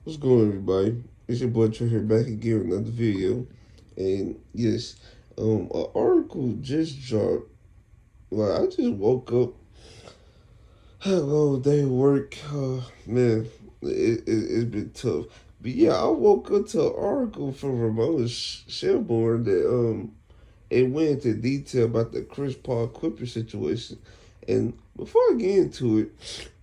What's going on, everybody? It's your boy Trey here back again with another video. And yes, an article just dropped. Like, I just woke up, had a long day of work. Man, it's been tough. But yeah, I woke up to an article from Ramona Shelburne that it went into detail about the Chris Paul Clipper situation. And before I get into it,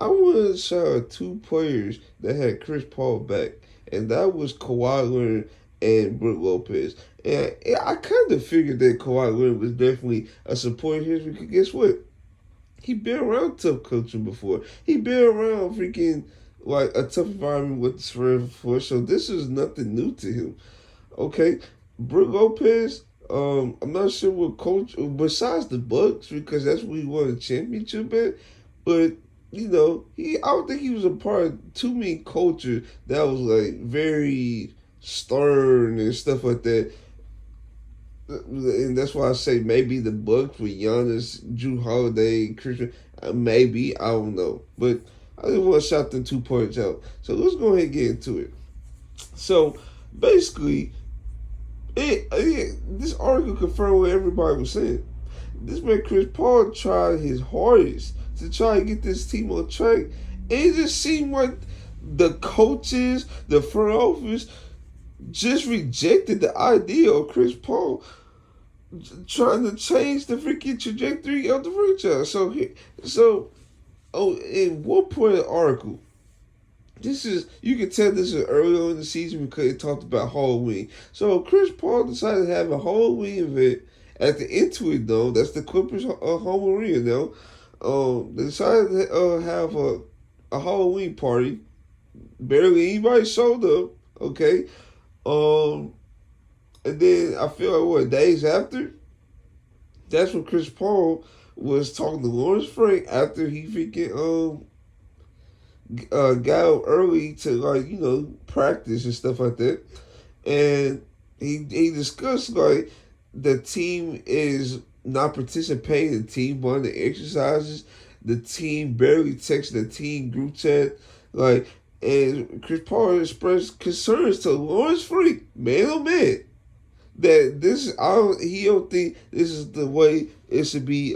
I want to shout out two players that had Chris Paul back, and that was Kawhi Leonard and Brook Lopez. And I kind of figured that Kawhi Leonard was definitely a supporter of his because guess what? He been around tough coaching before. He been around freaking like a tough environment with the Spurs before, so this is nothing new to him. Okay, Brook Lopez. I'm not sure what coach besides the Bucks because that's where he won a championship at. But I don't think he was a part of too many culture that was like very stern and stuff like that. And that's why I say maybe the Bucks with Giannis, Drew Holiday, Christian. Maybe I don't know, but I just want to shout them 2 points out. So let's go ahead and get into it. So basically, this article confirmed what everybody was saying. This man Chris Paul tried his hardest to try and get this team on track. And it just seemed like the coaches, the front office, just rejected the idea of Chris Paul trying to change the freaking trajectory of the franchise. In one point of the article, you can tell this is early on in the season because it talked about Halloween. So Chris Paul decided to have a Halloween event at the Intuit Dome. That's the Clippers home arena now. They decided to have a Halloween party. Barely anybody showed up. Okay. And then I feel like days after, that's when Chris Paul was talking to Lawrence Frank after he freaking got up early to practice and stuff like that, and he discussed like the team is not participating. The team won the exercises. The team barely texted the team group chat. And Chris Paul expressed concerns to Lawrence Frank, man oh man, that he don't think this is the way it should be.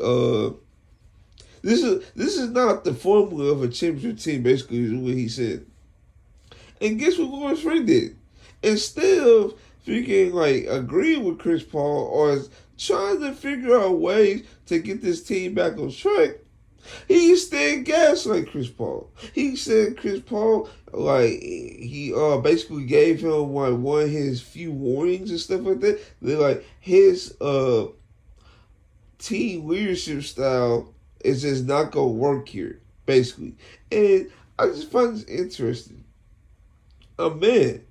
This is not the formula of a championship team. Basically, is what he said. And guess what Lawrence Frank did? Instead of freaking agreeing with Chris Paul or trying to figure out ways to get this team back on track, he instead gaslight Chris Paul. He said Chris Paul he basically gave him one of his few warnings and stuff like that. That his team leadership style is just not gonna work here, basically. And I just find this interesting. A man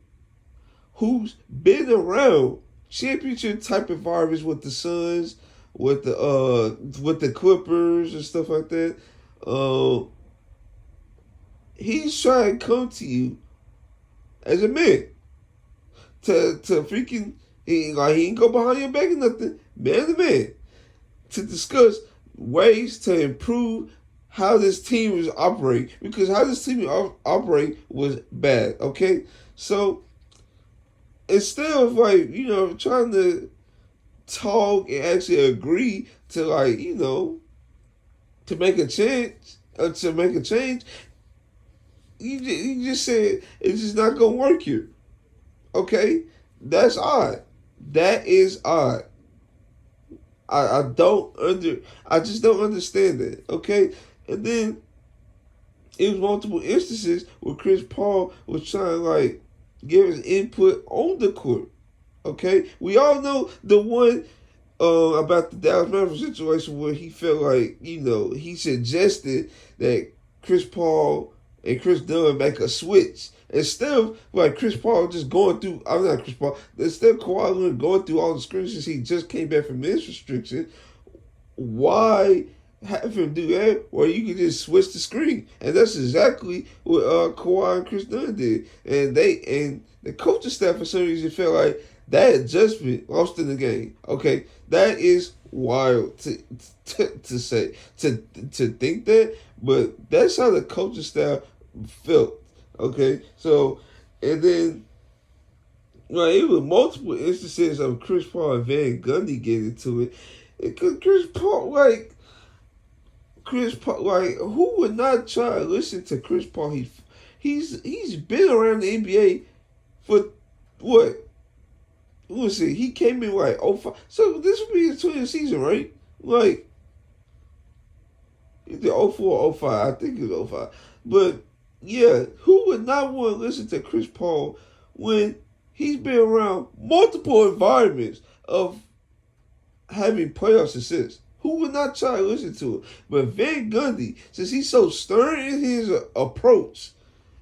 who's been around championship type environments with the Suns, with the Clippers and stuff like that. He's trying to come to you as a man to freaking he ain't go behind your back or nothing, man to man, to discuss ways to improve how this team is operating because how this team operate was bad. Okay, so instead of trying to talk and actually agree to to make a change, you just said it's just not gonna work here. Okay, that's odd. That is odd. I just don't understand that. Okay, and then it was multiple instances where Chris Paul was trying to give his input on the court. Okay, we all know the one about the Dallas Mavericks situation where he felt he suggested that Chris Paul and Chris Dunn make a switch. Instead of Chris Paul just going through, I'm not Chris Paul, instead of Kawhi Leonard going through all the scrimmages, he just came back from this restriction. Why have him do that? Or you can just switch the screen, and that's exactly what Kawhi and Chris Dunn did. And the coaching staff for some reason felt like that adjustment lost in the game. Okay, that is wild to say to think that, but that's how the coaching staff felt. Okay, so And then, like, it was multiple instances of Chris Paul and Van Gundy getting into it. Because Chris Paul, like, who would not try to listen to Chris Paul? He's been around the NBA for what? Let's see, he came in like 05. So this would be his 20th season, right? Like, either 04 or 05. I think it was 05. But yeah, who would not want to listen to Chris Paul when he's been around multiple environments of having playoff success? Who would not try to listen to it? But Van Gundy, since he's so stern in his approach,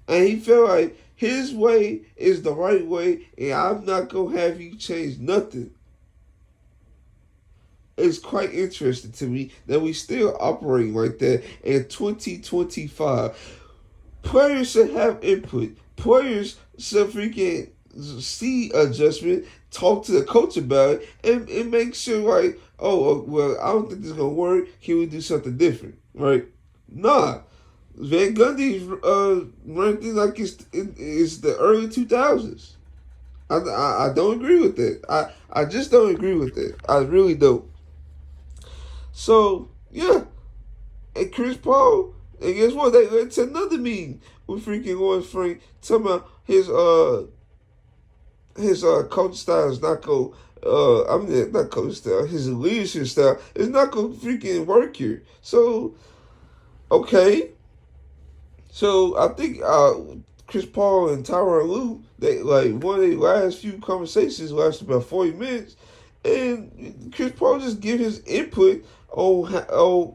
and he felt like his way is the right way, and I'm not going to have you change nothing. It's quite interesting to me that we still operate like that in 2025. Players should have input. Players should freaking see adjustment, talk to the coach about it, and make sure, like, oh, well, I don't think this is going to work. Can we do something different? Right? Nah. Van Gundy's running things like it's the early 2000s. I don't agree with that. I just don't agree with that. I really don't. So, yeah. And Chris Paul, and guess what? They went to another meeting with freaking Lawrence Frank talking about his coach style is not going not coach style, his leadership style is not going to freaking work here. So, okay. So I think Chris Paul and Tyronn Lue, they like one of their last few conversations lasted about 40 minutes, and Chris Paul just give his input on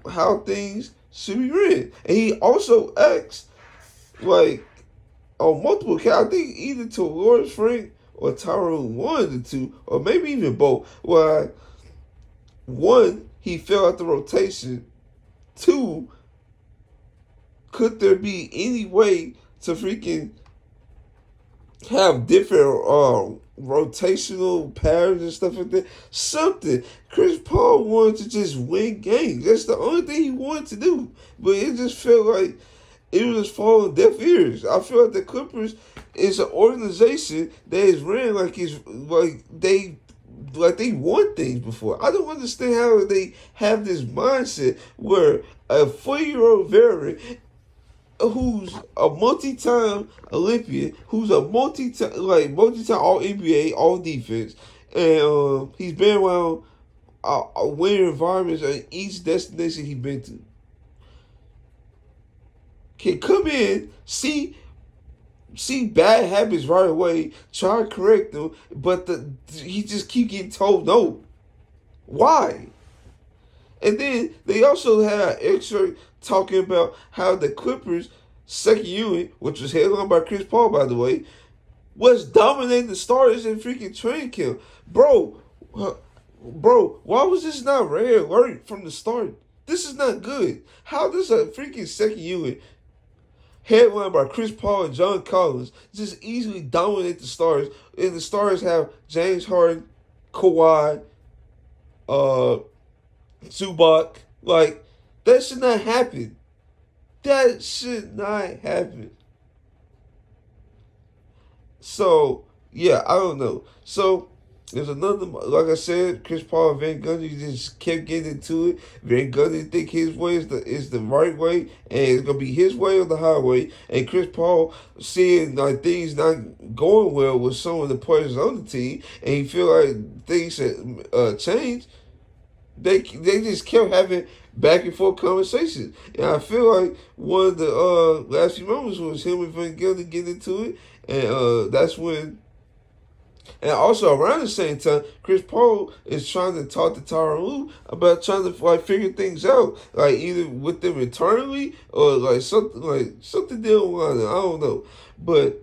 how things should be ran, and he also asked like on multiple occasions, I think either to Lawrence Frank or Tyronn, one of the two, or maybe even both. Why one, he fell out the rotation. Two, could there be any way to freaking have different rotational patterns and stuff like that? Something. Chris Paul wanted to just win games. That's the only thing he wanted to do. But it just felt like it was just falling deaf ears. I feel like the Clippers is an organization that is ran like they won things before. I don't understand how they have this mindset where a 4-year-old veteran who's a multi-time Olympian, who's a multi-time All NBA, All Defense, and he's been around winning environments in each destination he's been to. Can come in, see bad habits right away, try to correct them, but he just keep getting told no. Why? And then they also had an excerpt talking about how the Clippers' second unit, which was headlined by Chris Paul, by the way, was dominating the starters in freaking training camp. Bro, why was this not red alert from the start? This is not good. How does a freaking second unit headlined by Chris Paul and John Collins just easily dominate the stars, and the stars have James Harden, Kawhi, Zubac? Like, that should not happen. That should not happen. So, yeah, I don't know. So, there's another, like I said, Chris Paul and Van Gundy just kept getting into it. Van Gundy think his way is the right way, and it's gonna be his way or the highway. And Chris Paul seeing like things not going well with some of the players on the team, and he feel like things should change. They just kept having back and forth conversations, and I feel like one of the last few moments was him and Van Gundy getting into it, and that's when. And also around the same time, Chris Paul is trying to talk to Tyronn Lue about trying to like figure things out, like either with them internally or like something they don't want. I don't know, but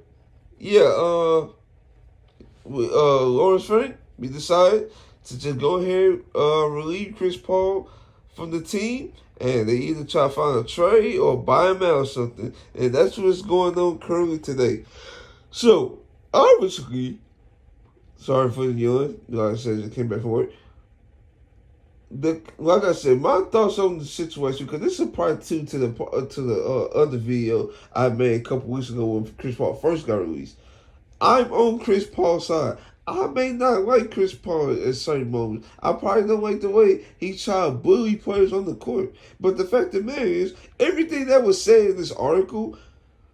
yeah, with Lawrence Frank, we decided to just go ahead relieve Chris Paul from the team, and they either try to find a trade or buy him out or something, and that's what's going on currently today. So obviously. Sorry for the yawn. Like I said, I came back from work. Like I said, my thoughts on the situation, because this is part 2 to the other video I made a couple weeks ago when Chris Paul first got released. I'm on Chris Paul's side. I may not like Chris Paul at certain moments. I probably don't like the way he tried to bully players on the court. But the fact of the matter is, everything that was said in this article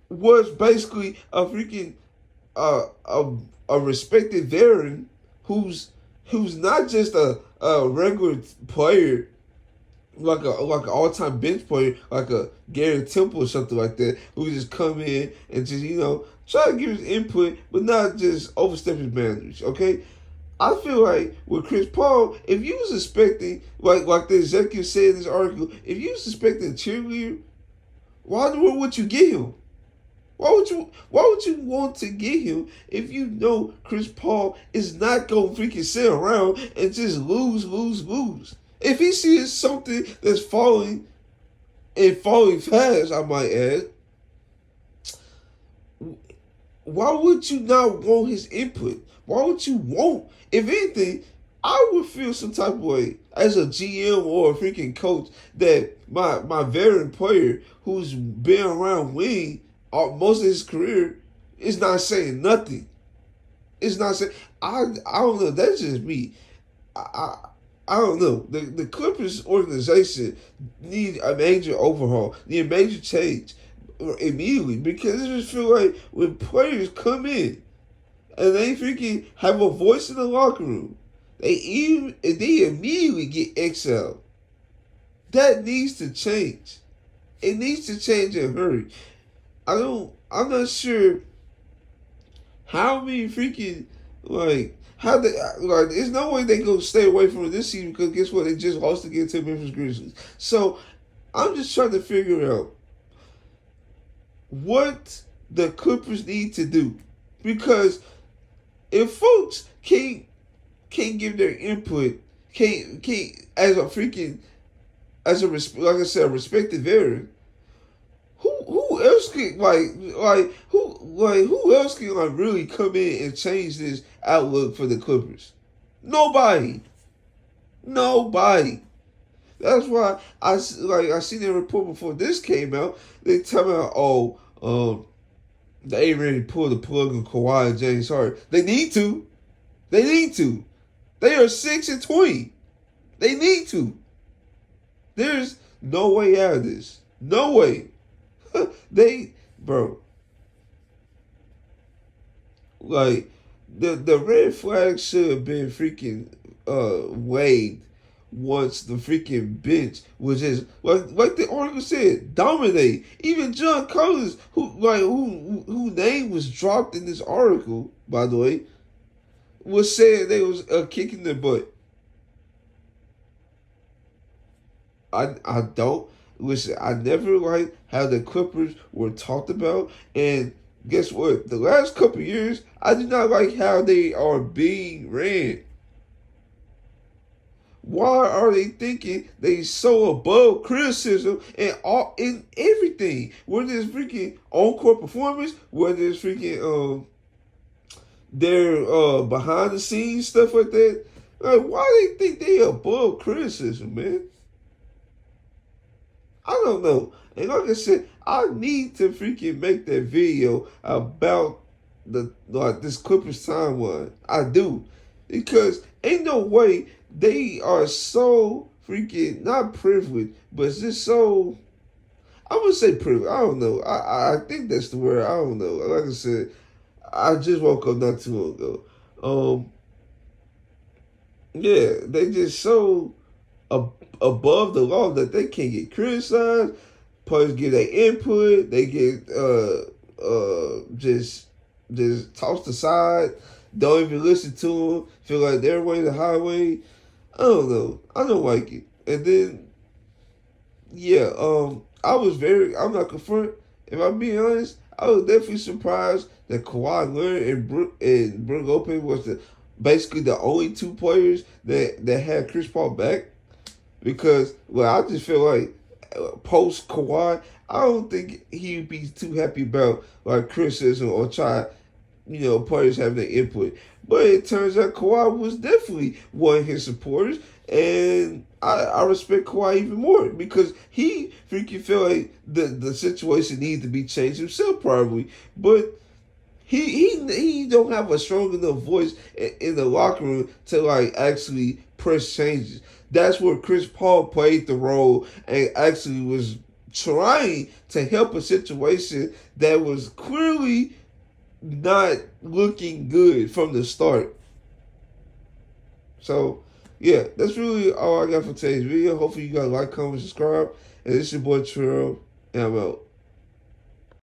was basically a a respected veteran who's not just a regular player like an all time bench player like a Gary Temple or something like that who just come in and just try to give his input but not just overstep his boundaries. Okay, I feel like with Chris Paul, if you was expecting like the executive said in this article, if you was expecting a cheerleader, why in the world would you get him? Why would you want to get him if you know Chris Paul is not gonna freaking sit around and just lose? If he sees something that's falling and falling fast, I might add, why would you not want his input? Why would you want, if anything, I would feel some type of way as a GM or a freaking coach that my veteran player who's been around winning most of his career is not saying nothing. It's not saying I don't know. That's just me. I I don't know. The Clippers organization need a major overhaul, need a major change immediately because I just feel like when players come in and they freaking have a voice in the locker room, they immediately get exiled. That needs to change. It needs to change in a hurry. I'm not sure how many freaking how they there's no way they gonna stay away from it this season because guess what? They just lost again to Memphis Grizzlies. So I'm just trying to figure out what the Clippers need to do. Because if folks can't give their input, can't as a freaking like I said, a respected veteran, who else can who else can really come in and change this outlook for the Clippers? Nobody. Nobody. That's why I seen a report before this came out. They tell me, they ain't ready to pull the plug on Kawhi and James Harden. They need to. They need to. They are 6-20. They need to. There's no way out of this. No way. Bro. Like the red flag should have been freaking waved once the freaking bench was just like the article said, dominate. Even John Collins, who name was dropped in this article, by the way, was saying they was kicking their butt. I don't listen. I never liked how the Clippers were talked about, and guess what? The last couple of years, I do not like how they are being ran. Why are they thinking they so above criticism and all in everything? Whether it's freaking on court performance, whether it's freaking their behind the scenes stuff like that. Like, why they think they above criticism, man? I don't know. And like I said, I need to freaking make that video about this Clippers timeline. I do. Because ain't no way they are so freaking not privileged, but it's just so I would say privileged. I don't know. I think that's the word. I don't know. Like I said, I just woke up not too long ago. Yeah, they just so above the law that they can't get criticized. Players give their input. They get just tossed aside. Don't even listen to them. Feel like their way the highway. I don't know. I don't like it. And then, yeah, I'm not confront. If I'm being honest, I was definitely surprised that Kawhi Leonard and Brook Lopez was basically the only two players that had Chris Paul back. Because, I just feel like post Kawhi, I don't think he'd be too happy about criticism or try, players having their input. But it turns out Kawhi was definitely one of his supporters, and I respect Kawhi even more because he freaking felt like the situation needed to be changed himself probably. But he don't have a strong enough voice in the locker room to like actually press changes. That's where Chris Paul played the role and actually was trying to help a situation that was clearly not looking good from the start. So, yeah, that's really all I got for today's video. Hopefully, you guys like, comment, subscribe. And this is your boy Trill, and I'm out.